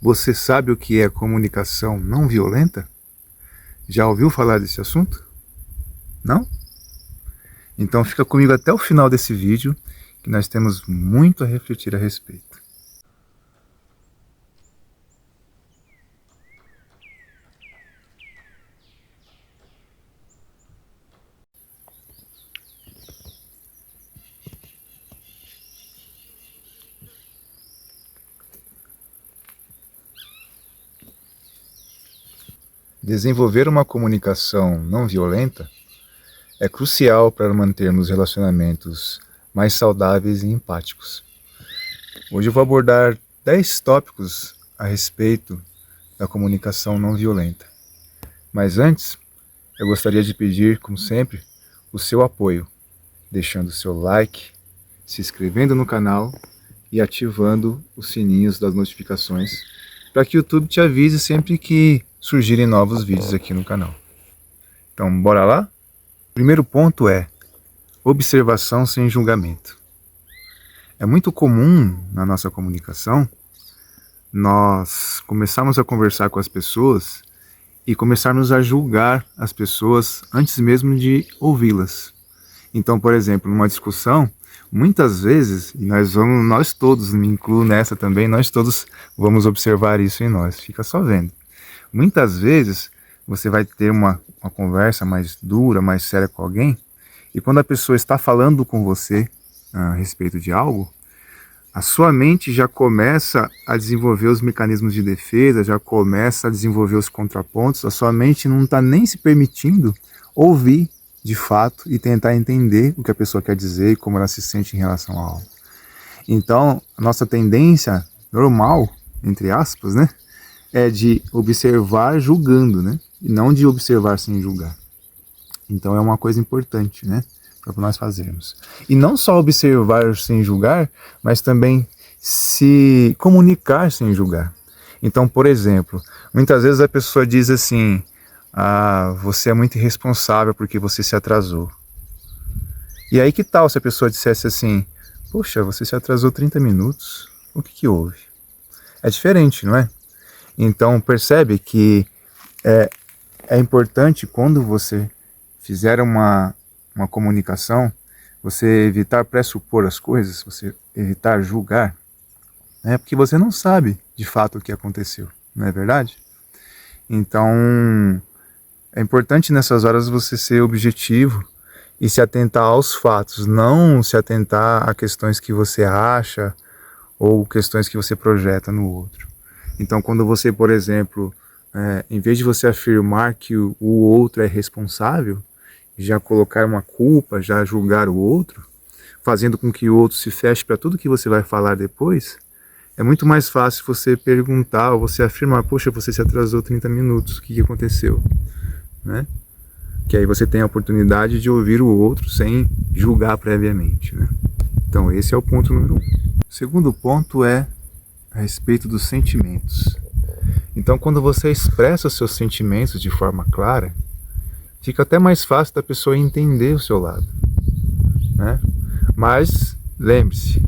Você sabe o que é comunicação não violenta? Já ouviu falar desse assunto? Não? Então fica comigo até o final desse vídeo, que nós temos muito a refletir a respeito. Desenvolver uma comunicação não violenta é crucial para mantermos relacionamentos mais saudáveis e empáticos. Hoje eu vou abordar 10 tópicos a respeito da comunicação não violenta. Mas antes, eu gostaria de pedir, como sempre, o seu apoio, deixando o seu like, se inscrevendo no canal e ativando os sininhos das notificações para que o YouTube te avise sempre que surgirem novos vídeos aqui no canal. Então, bora lá? O primeiro ponto é observação sem julgamento. É muito comum na nossa comunicação nós começarmos a conversar com as pessoas e começarmos a julgar as pessoas antes mesmo de ouvi-las. Então, por exemplo, numa discussão, muitas vezes, e nós todos, me incluo nessa também, nós todos vamos observar isso em nós, fica só vendo. Muitas vezes você vai ter uma conversa mais dura, mais séria com alguém, e quando a pessoa está falando com você a respeito de algo, a sua mente já começa a desenvolver os mecanismos de defesa, já começa a desenvolver os contrapontos, a sua mente não está nem se permitindo ouvir de fato e tentar entender o que a pessoa quer dizer e como ela se sente em relação a algo. Então, a nossa tendência normal, entre aspas, né, é de observar julgando, né, e não de observar sem julgar. Então é uma coisa importante, né, para nós fazermos. E não só observar sem julgar, mas também se comunicar sem julgar. Então, por exemplo, muitas vezes a pessoa diz assim: você é muito irresponsável porque você se atrasou. E aí que tal se a pessoa dissesse assim: poxa, você se atrasou 30 minutos, o que houve? É diferente, não é? Então percebe que é importante quando você fizer uma comunicação, você evitar pressupor as coisas, você evitar julgar, né? Porque você não sabe de fato o que aconteceu, não é verdade? Então é importante nessas horas você ser objetivo e se atentar aos fatos, não se atentar a questões que você acha ou questões que você projeta no outro. Então quando você, por exemplo, em vez de você afirmar que o outro é responsável, já colocar uma culpa, já julgar o outro, fazendo com que o outro se feche para tudo que você vai falar depois, é muito mais fácil você perguntar ou você afirmar: poxa, você se atrasou 30 minutos, o que aconteceu? Né? Que aí você tem a oportunidade de ouvir o outro sem julgar previamente, né? Então esse é o ponto número 1. O segundo ponto é a respeito dos sentimentos. Então quando você expressa os seus sentimentos de forma clara, fica até mais fácil da pessoa entender o seu lado, né? Mas lembre-se,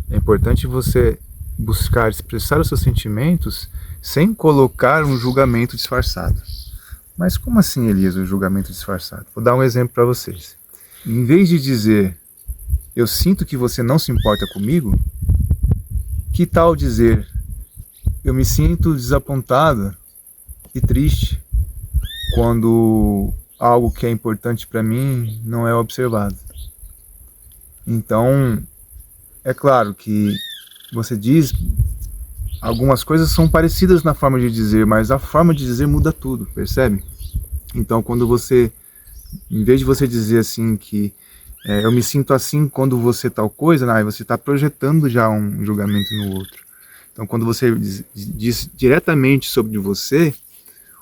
é importante você buscar expressar os seus sentimentos sem colocar um julgamento disfarçado. Mas como assim, Elias, um julgamento disfarçado? Vou dar um exemplo para vocês. Em vez de dizer: eu sinto que você não se importa comigo, que tal dizer: eu me sinto desapontado e triste quando algo que é importante para mim não é observado. Então, é claro que você diz, algumas coisas são parecidas na forma de dizer, mas a forma de dizer muda tudo, percebe? Então, quando você, em vez de você dizer assim que eu me sinto assim quando você tal coisa, aí você está projetando já um julgamento no outro. Então, quando você diz diretamente sobre você,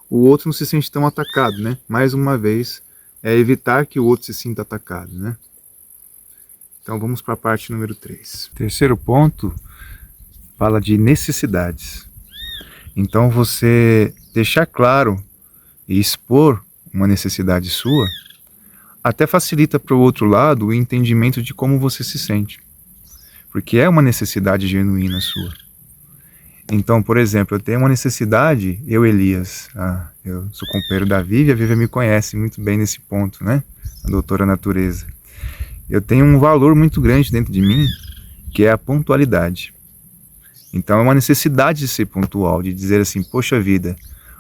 o outro não se sente tão atacado, né? Mais uma vez, é evitar que o outro se sinta atacado, né? Então vamos para a parte número 3. Terceiro ponto fala de necessidades. Então você deixar claro e expor uma necessidade sua até facilita para o outro lado o entendimento de como você se sente. Porque é uma necessidade genuína sua. Então, por exemplo, eu tenho uma necessidade, eu, Elias, eu sou companheiro da Vivi, a Vivi me conhece muito bem nesse ponto, né? A doutora natureza. Eu tenho um valor muito grande dentro de mim, que é a pontualidade. Então é uma necessidade de ser pontual, de dizer assim, poxa vida,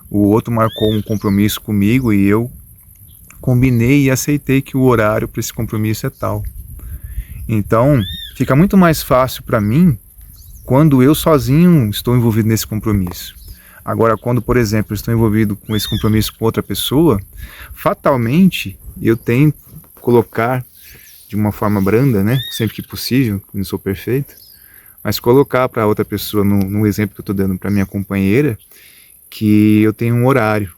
o outro marcou um compromisso comigo e eu combinei e aceitei que o horário para esse compromisso é tal. Então fica muito mais fácil para mim quando eu sozinho estou envolvido nesse compromisso. Agora, quando, por exemplo, eu estou envolvido com esse compromisso com outra pessoa, fatalmente eu tento colocar de uma forma branda, né? Sempre que possível, não sou perfeito, mas colocar para outra pessoa, no exemplo que eu estou dando para minha companheira, que eu tenho um horário.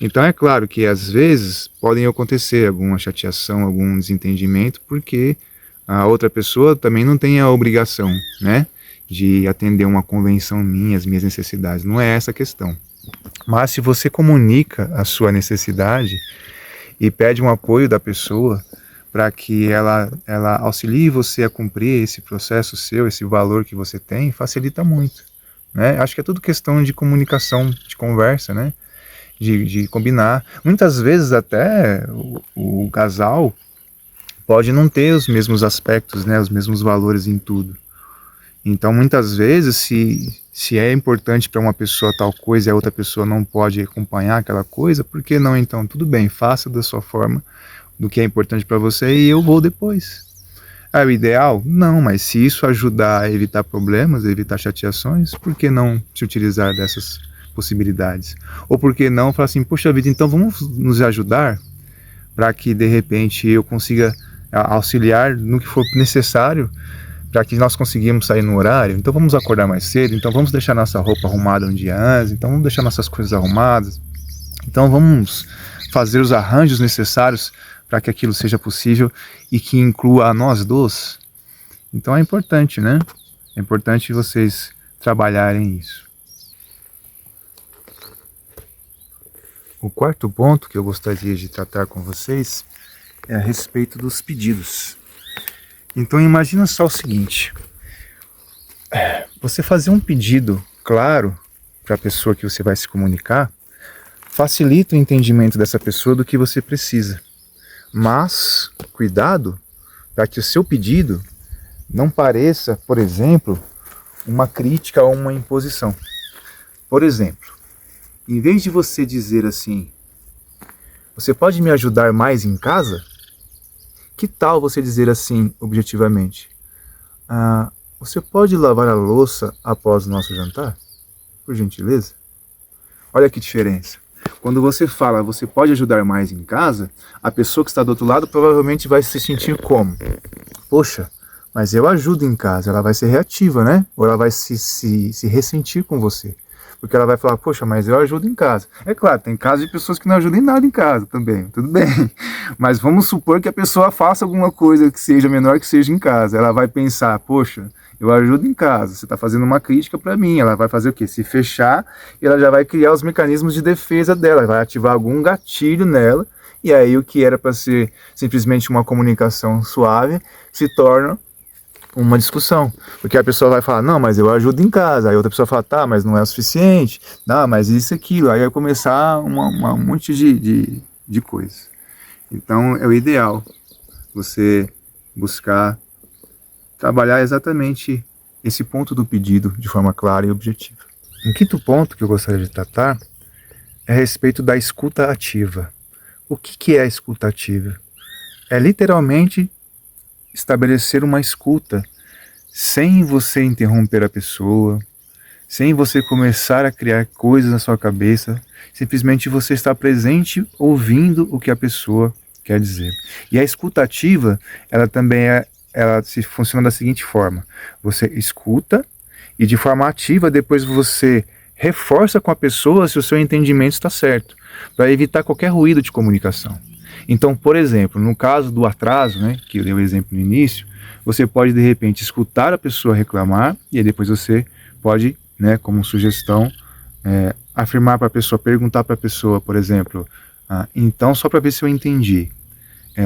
Então é claro que às vezes podem acontecer alguma chateação, algum desentendimento, porque a outra pessoa também não tem a obrigação, né, de atender uma convenção minha, as minhas necessidades. Não é essa a questão. Mas se você comunica a sua necessidade e pede um apoio da pessoa para que ela auxilie você a cumprir esse processo seu, esse valor que você tem, facilita muito, né? Acho que é tudo questão de comunicação, de conversa, né? De combinar. Muitas vezes até o casal pode não ter os mesmos aspectos, né? Os mesmos valores em tudo. Então, muitas vezes, se é importante para uma pessoa tal coisa e a outra pessoa não pode acompanhar aquela coisa, por que não então? Tudo bem, faça da sua forma, do que é importante para você e eu vou depois. É o ideal? Não, mas se isso ajudar a evitar problemas, a evitar chateações, por que não se utilizar dessas possibilidades? Ou por que não falar assim, poxa vida, então vamos nos ajudar para que de repente eu consiga auxiliar no que for necessário para que nós conseguimos sair no horário? Então vamos acordar mais cedo, então vamos deixar nossa roupa arrumada um dia antes, então vamos deixar nossas coisas arrumadas, então vamos fazer os arranjos necessários para que aquilo seja possível e que inclua a nós dois. Então é importante, né? É importante vocês trabalharem isso. O quarto ponto que eu gostaria de tratar com vocês é a respeito dos pedidos. Então imagina só o seguinte, você fazer um pedido claro para a pessoa que você vai se comunicar, facilita o entendimento dessa pessoa do que você precisa. Mas, cuidado para que o seu pedido não pareça, por exemplo, uma crítica ou uma imposição. Por exemplo, em vez de você dizer assim, você pode me ajudar mais em casa? Que tal você dizer assim, objetivamente, você pode lavar a louça após o nosso jantar? Por gentileza? Olha que diferença. Quando você fala, você pode ajudar mais em casa, a pessoa que está do outro lado provavelmente vai se sentir como? Poxa, mas eu ajudo em casa. Ela vai ser reativa, né? Ou ela vai se ressentir com você. Porque ela vai falar, poxa, mas eu ajudo em casa. É claro, tem casos de pessoas que não ajudam em nada em casa também, tudo bem. Mas vamos supor que a pessoa faça alguma coisa que seja menor que seja em casa. Ela vai pensar, poxa, eu ajudo em casa, você está fazendo uma crítica para mim. Ela vai fazer o quê? Se fechar, e ela já vai criar os mecanismos de defesa dela, vai ativar algum gatilho nela, e aí o que era para ser simplesmente uma comunicação suave se torna uma discussão, porque a pessoa vai falar, não, mas eu ajudo em casa, aí outra pessoa fala, tá, mas não é o suficiente, não, mas isso e aquilo, aí vai começar um monte de coisas. Então é o ideal você buscar trabalhar exatamente esse ponto do pedido de forma clara e objetiva. Um quinto ponto que eu gostaria de tratar é a respeito da escuta ativa. O que é a escuta ativa? É literalmente estabelecer uma escuta sem você interromper a pessoa, sem você começar a criar coisas na sua cabeça, simplesmente você está presente ouvindo o que a pessoa quer dizer. E a escuta ativa, ela também ela se funciona da seguinte forma: você escuta e de forma ativa depois você reforça com a pessoa se o seu entendimento está certo, para evitar qualquer ruído de comunicação. Então, por exemplo, no caso do atraso, né, que eu dei o exemplo no início, você pode de repente escutar a pessoa reclamar e aí depois você pode, né, como sugestão, afirmar para a pessoa, perguntar para a pessoa, por exemplo, então só para ver se eu entendi,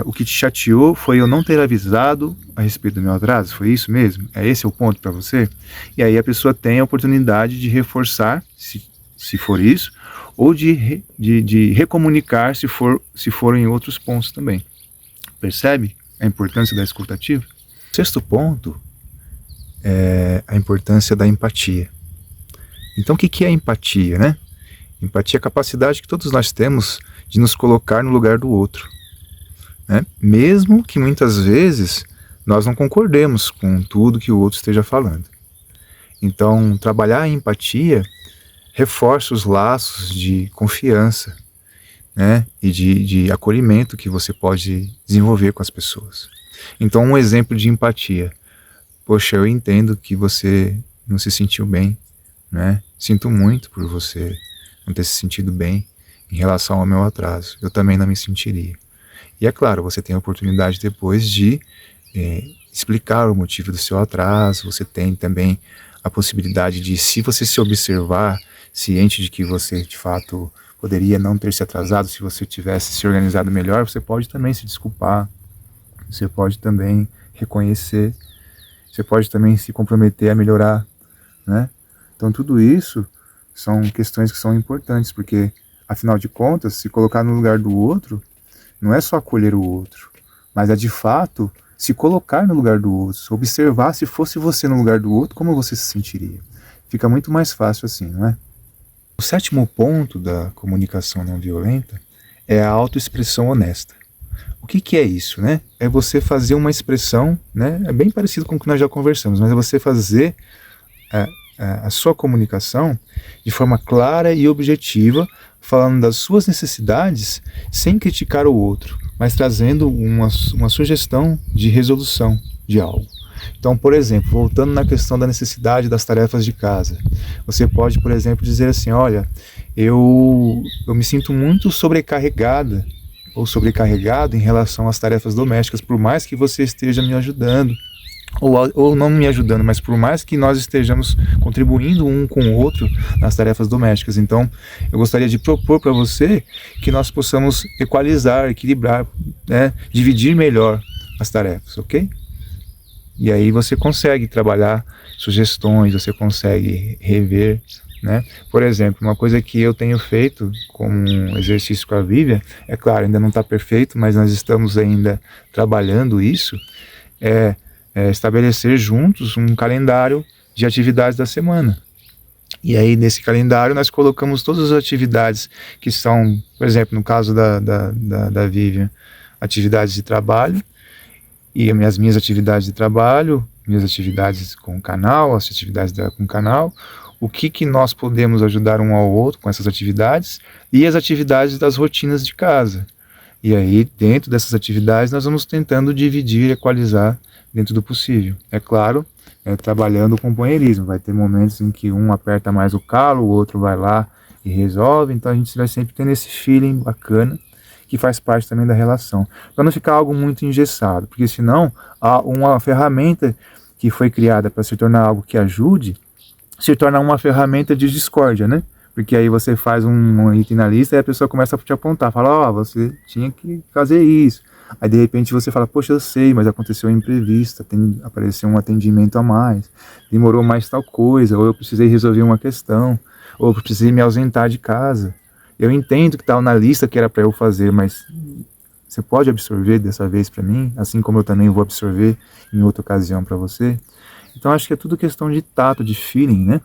o que te chateou foi eu não ter avisado a respeito do meu atraso? Foi isso mesmo? Esse é o ponto para você? E aí a pessoa tem a oportunidade de reforçar, se for isso, ou de recomunicar se for em outros pontos também. Percebe a importância da escuta ativa? O sexto ponto é a importância da empatia. Então o que é empatia, né? Empatia é a capacidade que todos nós temos de nos colocar no lugar do outro, né? Mesmo que muitas vezes nós não concordemos com tudo que o outro esteja falando. Então, trabalhar a empatia reforça os laços de confiança, né? E de acolhimento que você pode desenvolver com as pessoas. Então, um exemplo de empatia. Poxa, eu entendo que você não se sentiu bem, né? Sinto muito por você não ter se sentido bem em relação ao meu atraso. Eu também não me sentiria. E é claro, você tem a oportunidade depois de explicar o motivo do seu atraso. Você tem também a possibilidade de, se você se observar, ciente de que você de fato poderia não ter se atrasado, se você tivesse se organizado melhor, você pode também se desculpar, você pode também reconhecer, você pode também se comprometer a melhorar, né? Então tudo isso são questões que são importantes, porque afinal de contas, se colocar no lugar do outro, não é só acolher o outro, mas é de fato se colocar no lugar do outro, observar, se fosse você no lugar do outro, como você se sentiria. Fica muito mais fácil assim, não é? O sétimo ponto da comunicação não violenta é a autoexpressão honesta. O que é isso, né? É você fazer uma expressão, né? É bem parecido com o que nós já conversamos, mas é você fazer a sua comunicação de forma clara e objetiva, falando das suas necessidades sem criticar o outro, mas trazendo uma sugestão de resolução de algo. Então, por exemplo, voltando na questão da necessidade das tarefas de casa, você pode, por exemplo, dizer assim: olha, eu me sinto muito sobrecarregada ou sobrecarregado em relação às tarefas domésticas, por mais que você esteja me ajudando, ou não me ajudando, mas por mais que nós estejamos contribuindo um com o outro nas tarefas domésticas. Então, eu gostaria de propor para você que nós possamos equalizar, equilibrar, né, dividir melhor as tarefas, ok? E aí você consegue trabalhar sugestões, você consegue rever, né? Por exemplo, uma coisa que eu tenho feito como um exercício com a Vivian, é claro, ainda não está perfeito, mas nós estamos ainda trabalhando isso, é estabelecer juntos um calendário de atividades da semana. E aí nesse calendário nós colocamos todas as atividades que são, por exemplo, no caso da Vivian, atividades de trabalho, e as minhas atividades de trabalho, minhas atividades com o canal, as atividades dela com o canal, o que nós podemos ajudar um ao outro com essas atividades, e as atividades das rotinas de casa. E aí, dentro dessas atividades, nós vamos tentando dividir, equalizar dentro do possível. É claro, trabalhando o companheirismo. Vai ter momentos em que um aperta mais o calo, o outro vai lá e resolve. Então a gente vai sempre tendo esse feeling bacana, que faz parte também da relação. Para não ficar algo muito engessado, porque senão uma ferramenta que foi criada para se tornar algo que ajude, se torna uma ferramenta de discórdia, né? Porque aí você faz um item na lista e a pessoa começa a te apontar, fala, você tinha que fazer isso. Aí de repente você fala, poxa, eu sei, mas aconteceu um imprevisto, apareceu um atendimento a mais, demorou mais tal coisa, ou eu precisei resolver uma questão, ou eu precisei me ausentar de casa. Eu entendo que estava na lista que era para eu fazer, mas você pode absorver dessa vez para mim, assim como eu também vou absorver em outra ocasião para você. Então acho que é tudo questão de tato, de feeling, né?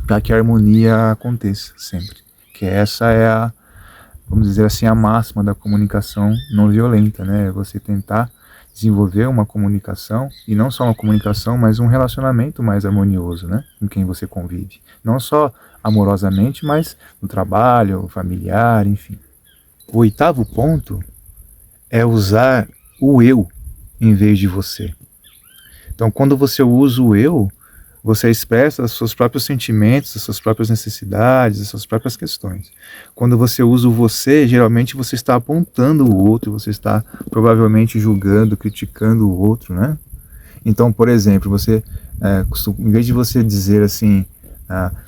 Para que a harmonia aconteça sempre. Que essa é vamos dizer assim, a máxima da comunicação não violenta, né? É você tentar desenvolver uma comunicação, e não só uma comunicação, mas um relacionamento mais harmonioso, né? Com quem você convive. Não só amorosamente, mas no trabalho, familiar, enfim. O oitavo ponto é usar o eu em vez de você. Então, quando você usa o eu, você expressa os seus próprios sentimentos, as suas próprias necessidades, as suas próprias questões. Quando você usa o você, geralmente você está apontando o outro, você está provavelmente julgando, criticando o outro, né? Então, por exemplo, você, em vez de você dizer assim,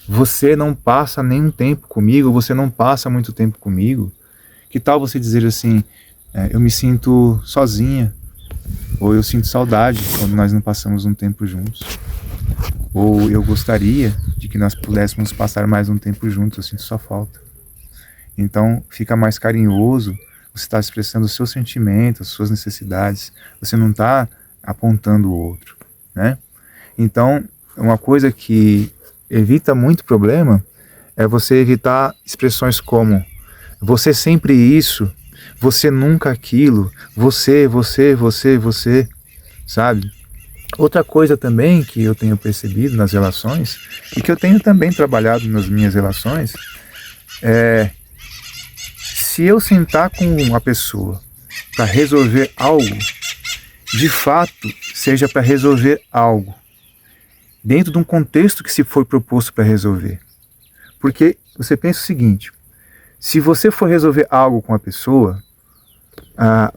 você não passa nenhum tempo comigo, você não passa muito tempo comigo, que tal você dizer assim, eu me sinto sozinha, ou eu sinto saudade quando nós não passamos um tempo juntos, ou eu gostaria de que nós pudéssemos passar mais um tempo juntos, eu sinto sua falta. Então fica mais carinhoso, você está expressando os seus sentimentos, as suas necessidades, você não está apontando o outro, né? Então, uma coisa que evita muito problema é você evitar expressões como você sempre isso, você nunca aquilo, você, sabe? Outra coisa também que eu tenho percebido nas relações, e que eu tenho também trabalhado nas minhas relações, é se eu sentar com a pessoa para resolver algo, de fato, seja para resolver algo, dentro de um contexto que se foi proposto para resolver. Porque você pensa o seguinte, se você for resolver algo com a pessoa,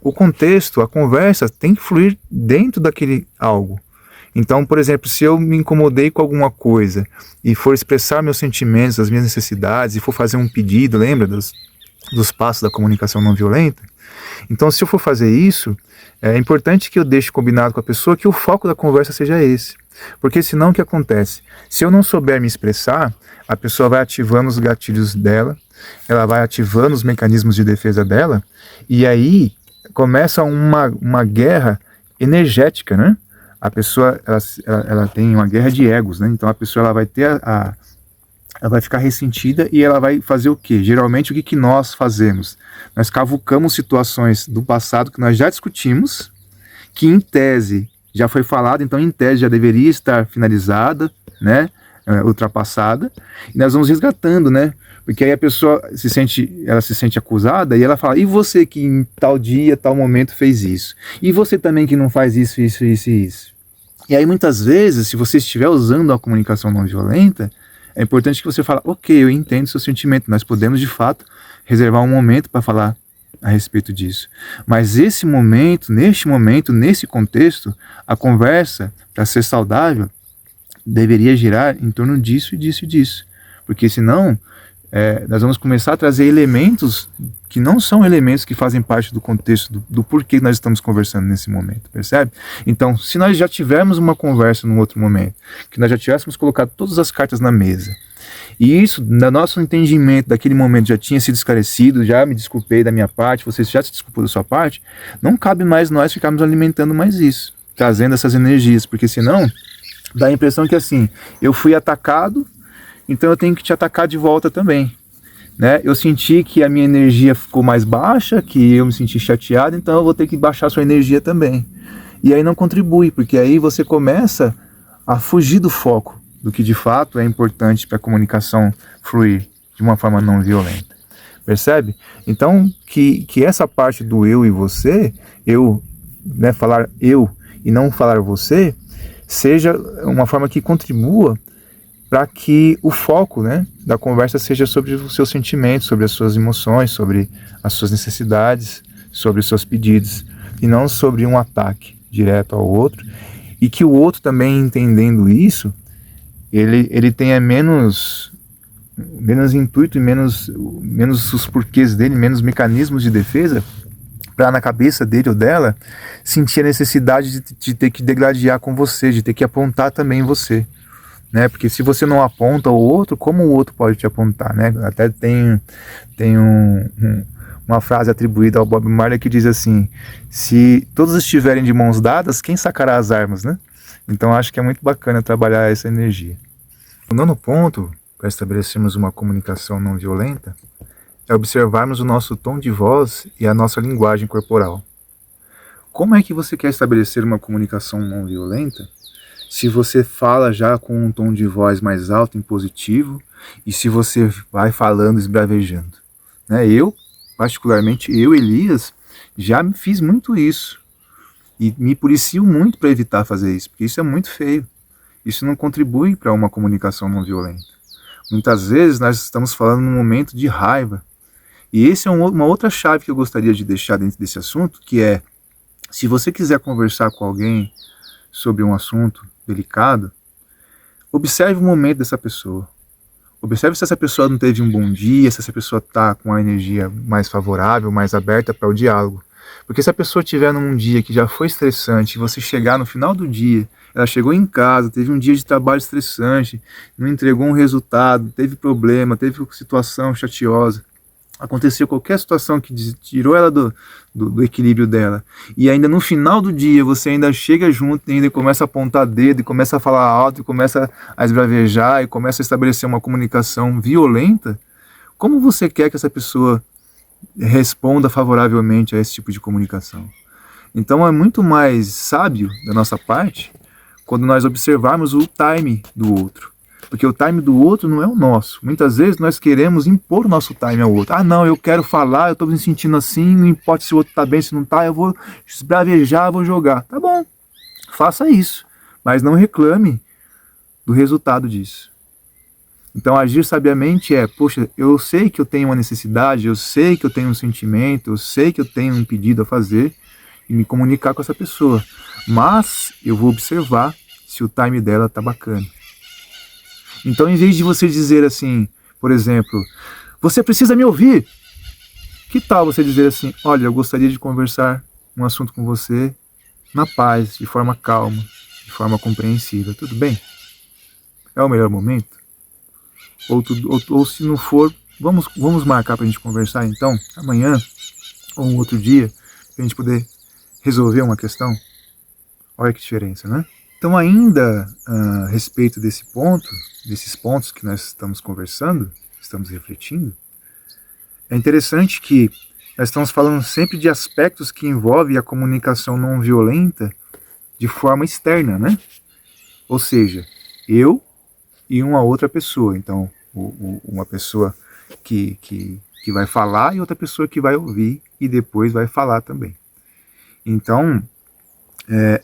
o contexto, a conversa tem que fluir dentro daquele algo. Então, por exemplo, se eu me incomodei com alguma coisa e for expressar meus sentimentos, as minhas necessidades, e for fazer um pedido, lembra dos passos da comunicação não violenta? Então, se eu for fazer isso, é importante que eu deixe combinado com a pessoa que o foco da conversa seja esse. Porque senão o que acontece? Se eu não souber me expressar, a pessoa vai ativando os gatilhos dela, ela vai ativando os mecanismos de defesa dela, e aí começa uma guerra energética, né? A pessoa, ela tem uma guerra de egos, né? Então a pessoa ela vai ter ela vai ficar ressentida e ela vai fazer o quê? Geralmente o que nós fazemos? Nós cavucamos situações do passado que nós já discutimos, que em tese já foi falado, então em tese já deveria estar finalizada, né? Ultrapassada, e nós vamos resgatando, né? Porque aí a pessoa se sente acusada e ela fala, e você que em tal dia, tal momento fez isso? E você também que não faz isso, isso, isso e isso? E aí muitas vezes, se você estiver usando a comunicação não violenta, é importante que você fale, ok, eu entendo seu sentimento, nós podemos de fato reservar um momento para falar a respeito disso. Mas esse momento, nesse contexto, a conversa, para ser saudável, deveria girar em torno disso e disso e disso. Porque senão, nós vamos começar a trazer elementos que não são elementos que fazem parte do contexto do porquê nós estamos conversando nesse momento, percebe? Então, se nós já tivermos uma conversa num outro momento, que nós já tivéssemos colocado todas as cartas na mesa, e isso, no nosso entendimento daquele momento já tinha sido esclarecido, já me desculpei da minha parte, você já se desculpou da sua parte, não cabe mais nós ficarmos alimentando mais isso, trazendo essas energias, porque senão dá a impressão que assim, eu fui atacado, então eu tenho que te atacar de volta também, né? Eu senti que a minha energia ficou mais baixa, que eu me senti chateado, então eu vou ter que baixar a sua energia também. E aí não contribui, porque aí você começa a fugir do foco, do que de fato é importante para a comunicação fluir de uma forma não violenta. Percebe? Então, que essa parte do eu e você, falar eu e não falar você, seja uma forma que contribua para que o foco, né, da conversa seja sobre os seus sentimentos, sobre as suas emoções, sobre as suas necessidades, sobre os seus pedidos, e não sobre um ataque direto ao outro, e que o outro também, entendendo isso, ele tenha menos intuito e menos os porquês dele, menos mecanismos de defesa, para na cabeça dele ou dela sentir a necessidade de ter que degladiar com você, de ter que apontar também você, né? Porque se você não aponta o outro, como o outro pode te apontar, né? Até tem uma frase atribuída ao Bob Marley que diz assim, se todos estiverem de mãos dadas, quem sacará as armas, né? Então acho que é muito bacana trabalhar essa energia. O nono ponto, para estabelecermos uma comunicação não violenta, é observarmos o nosso tom de voz e a nossa linguagem corporal. Como é que você quer estabelecer uma comunicação não violenta se você fala já com um tom de voz mais alto, impositivo, e se você vai falando esbravejando? Né? Particularmente eu, Elias, já fiz muito isso. E me policio muito para evitar fazer isso, porque isso é muito feio. Isso não contribui para uma comunicação não violenta. Muitas vezes nós estamos falando num momento de raiva. E essa é uma outra chave que eu gostaria de deixar dentro desse assunto, que é, se você quiser conversar com alguém sobre um assunto delicado, observe o momento dessa pessoa. Observe se essa pessoa não teve um bom dia, se essa pessoa está com a energia mais favorável, mais aberta para o diálogo. Porque se a pessoa estiver num dia que já foi estressante, e você chegar no final do dia, ela chegou em casa, teve um dia de trabalho estressante, não entregou um resultado, teve problema, teve situação chatiosa, aconteceu qualquer situação que tirou ela do equilíbrio dela, e ainda no final do dia você ainda chega junto e ainda começa a apontar dedo, e começa a falar alto, e começa a esbravejar, e começa a estabelecer uma comunicação violenta, como você quer que essa pessoa responda favoravelmente a esse tipo de comunicação? Então é muito mais sábio da nossa parte quando nós observarmos o time do outro. Porque o time do outro não é o nosso. Muitas vezes nós queremos impor o nosso time ao outro. Ah, não, eu quero falar, eu estou me sentindo assim, não importa se o outro está bem, se não está, eu vou esbravejar, vou jogar. Tá bom, faça isso. Mas não reclame do resultado disso. Então agir sabiamente é, poxa, eu sei que eu tenho uma necessidade, eu sei que eu tenho um sentimento, eu sei que eu tenho um pedido a fazer e me comunicar com essa pessoa. Mas eu vou observar se o time dela está bacana. Então, em vez de você dizer assim, por exemplo, você precisa me ouvir, que tal você dizer assim, olha, eu gostaria de conversar um assunto com você na paz, de forma calma, de forma compreensiva, tudo bem? É o melhor momento? Ou se não for, vamos marcar para a gente conversar então, amanhã, ou um outro dia, para a gente poder resolver uma questão? Olha que diferença, né? Então, ainda a respeito desses pontos que nós estamos conversando, estamos refletindo, é interessante que nós estamos falando sempre de aspectos que envolvem a comunicação não violenta de forma externa, né? Ou seja, eu e uma outra pessoa. Então, uma pessoa que vai falar e outra pessoa que vai ouvir e depois vai falar também. Então,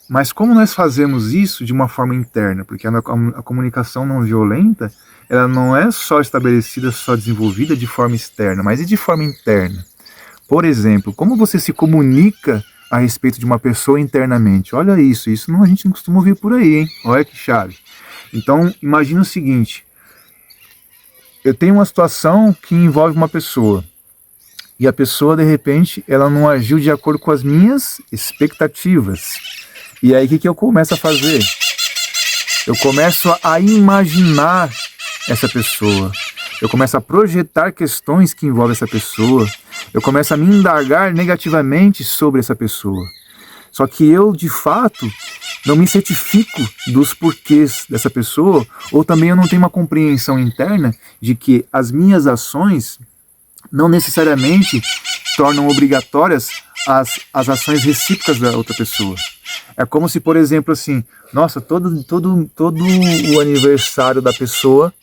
mas como nós fazemos isso de uma forma interna? Porque a comunicação não violenta, ela não é só estabelecida, só desenvolvida de forma externa, mas e de forma interna. Por exemplo, como você se comunica a respeito de uma pessoa internamente? Olha isso não, a gente não costuma ouvir por aí, hein? Olha que chave. Então, imagina o seguinte, eu tenho uma situação que envolve uma pessoa, e a pessoa, de repente, ela não agiu de acordo com as minhas expectativas. E aí, o que eu começo a fazer? Eu começo a imaginar essa pessoa. Eu começo a projetar questões que envolvem essa pessoa. Eu começo a me indagar negativamente sobre essa pessoa. Só que eu, de fato, não me certifico dos porquês dessa pessoa, ou também eu não tenho uma compreensão interna de que as minhas ações não necessariamente tornam obrigatórias as ações recíprocas da outra pessoa. É como se, por exemplo, assim, nossa, todo o aniversário da pessoa,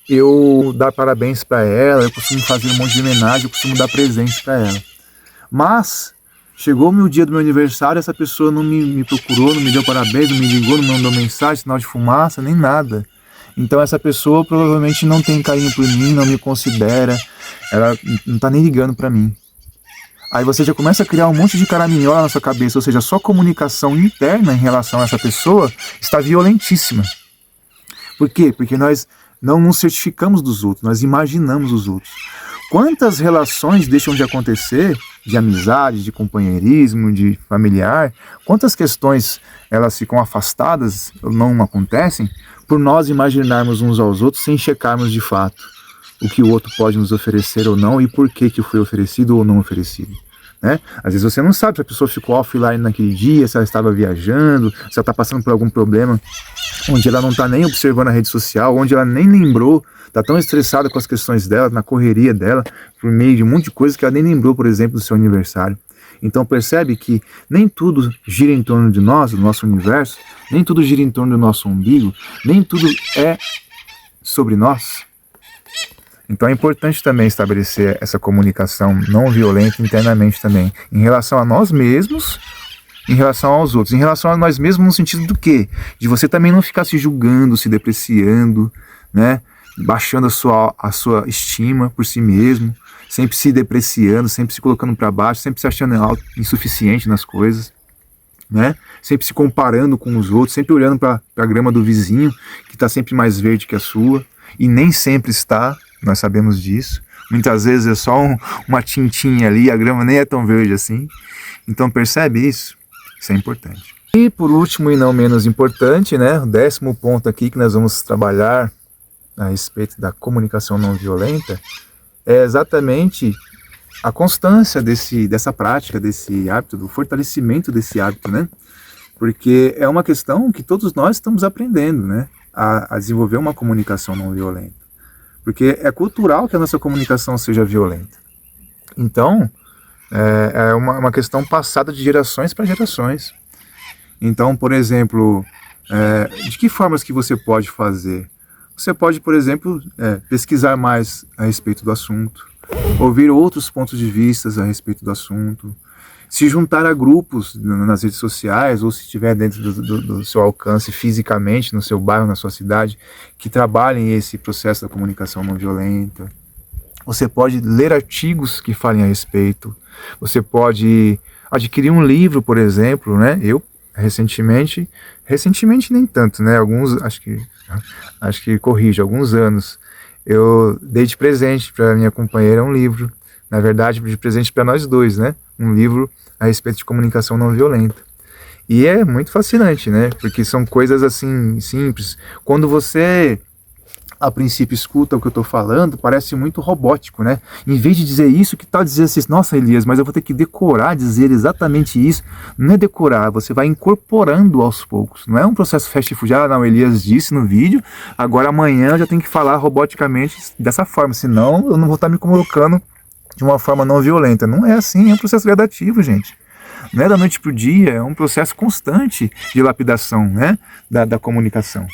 eu dar parabéns para ela, eu costumo fazer um monte de homenagem, eu costumo dar presente para ela. Mas chegou o dia do meu aniversário, essa pessoa não me procurou, não me deu parabéns, não me ligou, não me mandou mensagem, sinal de fumaça, nem nada. Então essa pessoa provavelmente não tem carinho por mim, não me considera, ela não está nem ligando para mim. Aí você já começa a criar um monte de caraminhola na sua cabeça, ou seja, a sua comunicação interna em relação a essa pessoa está violentíssima. Por quê? Porque nós não nos certificamos dos outros, nós imaginamos os outros. Quantas relações deixam de acontecer, de amizade, de companheirismo, de familiar, quantas questões elas ficam afastadas, não acontecem, por nós imaginarmos uns aos outros sem checarmos de fato o que o outro pode nos oferecer ou não e por que foi oferecido ou não oferecido. Né? Às vezes você não sabe se a pessoa ficou offline naquele dia, se ela estava viajando, se ela está passando por algum problema onde ela não está nem observando a rede social, onde ela nem lembrou, está tão estressada com as questões dela, na correria dela, por meio de um monte de coisa que ela nem lembrou, por exemplo, do seu aniversário. Então percebe que nem tudo gira em torno de nós, do nosso universo, nem tudo gira em torno do nosso umbigo, nem tudo é sobre nós. Então é importante também estabelecer essa comunicação não violenta internamente também, em relação a nós mesmos, em relação aos outros, em relação a nós mesmos no sentido do quê? De você também não ficar se julgando, se depreciando, né? Baixando a sua estima por si mesmo, sempre se depreciando, sempre se colocando para baixo, sempre se achando insuficiente nas coisas, né? Sempre se comparando com os outros, sempre olhando para a grama do vizinho, que está sempre mais verde que a sua, e nem sempre está, nós sabemos disso. Muitas vezes é só uma tintinha ali, a grama nem é tão verde assim. Então percebe isso? Isso é importante. E por último e não menos importante, né, o 10º ponto aqui que nós vamos trabalhar a respeito da comunicação não violenta é exatamente a constância dessa prática, desse hábito, do fortalecimento desse hábito, né? Porque é uma questão que todos nós estamos aprendendo, né, a desenvolver uma comunicação não violenta. Porque é cultural que a nossa comunicação seja violenta. Então, é uma questão passada de gerações para gerações. Então, por exemplo, de que formas que você pode fazer? Você pode, por exemplo, pesquisar mais a respeito do assunto, ouvir outros pontos de vista a respeito do assunto, se juntar a grupos nas redes sociais, ou se estiver dentro do seu alcance fisicamente, no seu bairro, na sua cidade, que trabalhem esse processo da comunicação não violenta. Você pode ler artigos que falem a respeito. Você pode adquirir um livro, por exemplo, né? Eu, recentemente nem tanto, né? Acho que corrijo, alguns anos, eu dei de presente para minha companheira um livro, na verdade, de presente para nós dois, né? Um livro a respeito de comunicação não violenta. E é muito fascinante, né? Porque são coisas assim simples. Quando você a princípio escuta o que eu estou falando, parece muito robótico, né? Em vez de dizer isso, que tal dizer assim, nossa, Elias, mas eu vou ter que decorar, dizer exatamente isso. Não é decorar, você vai incorporando aos poucos. Não é um processo fast food, não, Elias disse no vídeo, agora amanhã eu já tenho que falar roboticamente dessa forma, senão eu não vou estar me colocando de uma forma não violenta. Não é assim, é um processo gradativo, gente. Não é da noite para o dia, é um processo constante de lapidação, né? da comunicação,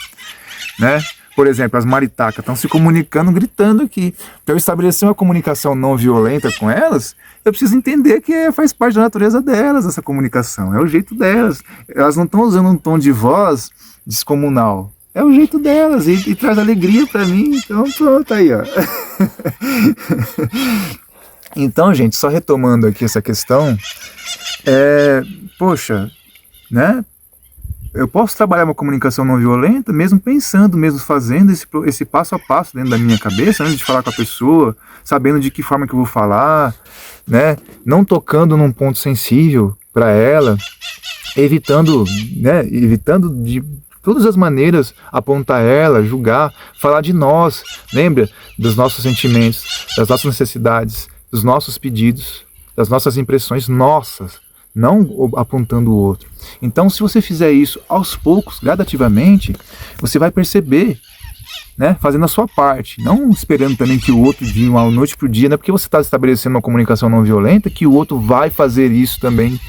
né? Por exemplo, as maritacas estão se comunicando, gritando aqui. Para eu estabelecer uma comunicação não violenta com elas, eu preciso entender que faz parte da natureza delas essa comunicação. É o jeito delas. Elas não estão usando um tom de voz descomunal. É o jeito delas e traz alegria para mim. Então pronto, aí ó. Então, gente, só retomando aqui essa questão, poxa, né? Eu posso trabalhar uma comunicação não violenta, mesmo pensando, mesmo fazendo esse passo a passo dentro da minha cabeça, antes de falar com a pessoa, sabendo de que forma que eu vou falar, né? Não tocando num ponto sensível para ela, evitando de todas as maneiras apontar ela, julgar, falar de nós, lembra? Dos nossos sentimentos, das nossas necessidades, dos nossos pedidos, das nossas impressões nossas, não apontando o outro. Então, se você fizer isso aos poucos, gradativamente, você vai perceber, né, fazendo a sua parte, não esperando também que o outro de uma noite para o dia, não é porque você está estabelecendo uma comunicação não violenta que o outro vai fazer isso também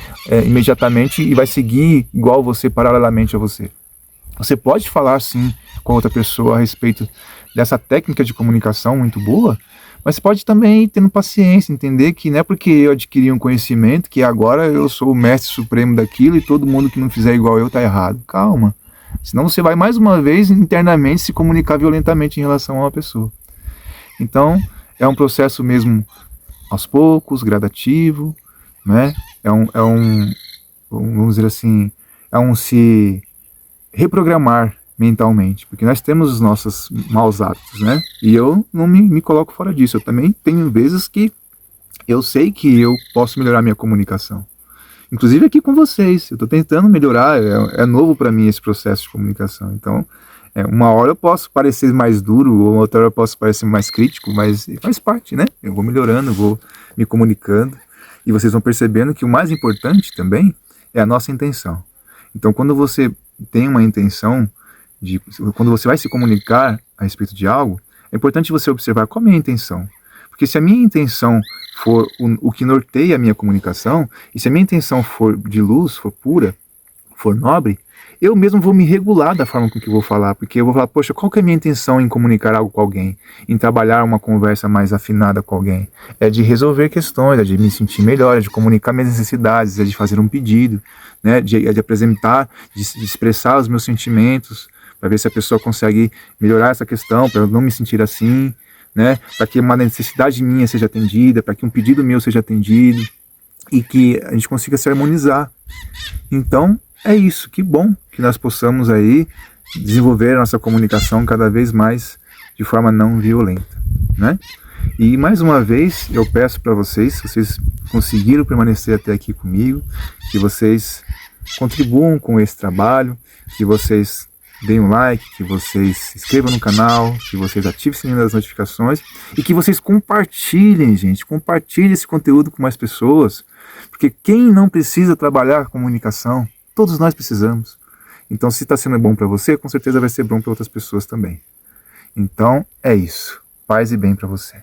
imediatamente e vai seguir igual você, paralelamente a você. Você pode falar sim com outra pessoa a respeito dessa técnica de comunicação muito boa, mas você pode também, tendo paciência, entender que não é porque eu adquiri um conhecimento que agora eu sou o mestre supremo daquilo e todo mundo que não fizer igual eu está errado. Calma. Senão você vai mais uma vez internamente se comunicar violentamente em relação a uma pessoa. Então, é um processo mesmo aos poucos, gradativo, né? Vamos dizer assim, é um se reprogramar mentalmente, porque nós temos os nossos maus hábitos, né? E eu não me coloco fora disso. Eu também tenho vezes que eu sei que eu posso melhorar minha comunicação. Inclusive aqui com vocês, eu estou tentando melhorar, é novo para mim esse processo de comunicação. Então, uma hora eu posso parecer mais duro, ou outra hora eu posso parecer mais crítico, mas faz parte, né? Eu vou melhorando, eu vou me comunicando, e vocês vão percebendo que o mais importante também é a nossa intenção. Então, quando você tem uma intenção, quando você vai se comunicar a respeito de algo, é importante você observar qual é a minha intenção. Porque se a minha intenção for o que norteia a minha comunicação, e se a minha intenção for de luz, for pura, for nobre, eu mesmo vou me regular da forma com que eu vou falar, porque eu vou falar, poxa, qual que é a minha intenção em comunicar algo com alguém, em trabalhar uma conversa mais afinada com alguém? É de resolver questões, é de me sentir melhor, é de comunicar minhas necessidades, é de fazer um pedido, né? de apresentar, de expressar os meus sentimentos, para ver se a pessoa consegue melhorar essa questão, para eu não me sentir assim, né? Para que uma necessidade minha seja atendida, para que um pedido meu seja atendido, e que a gente consiga se harmonizar. Então, é isso, que bom que nós possamos aí desenvolver a nossa comunicação cada vez mais de forma não violenta, né? E mais uma vez eu peço para vocês, se vocês conseguiram permanecer até aqui comigo, que vocês contribuam com esse trabalho, que vocês deem um like, que vocês se inscrevam no canal, que vocês ativem o sininho das notificações e que vocês compartilhem, gente. Compartilhem esse conteúdo com mais pessoas, porque quem não precisa trabalhar a comunicação, todos nós precisamos. Então, se está sendo bom para você, com certeza vai ser bom para outras pessoas também. Então, é isso. Paz e bem para você.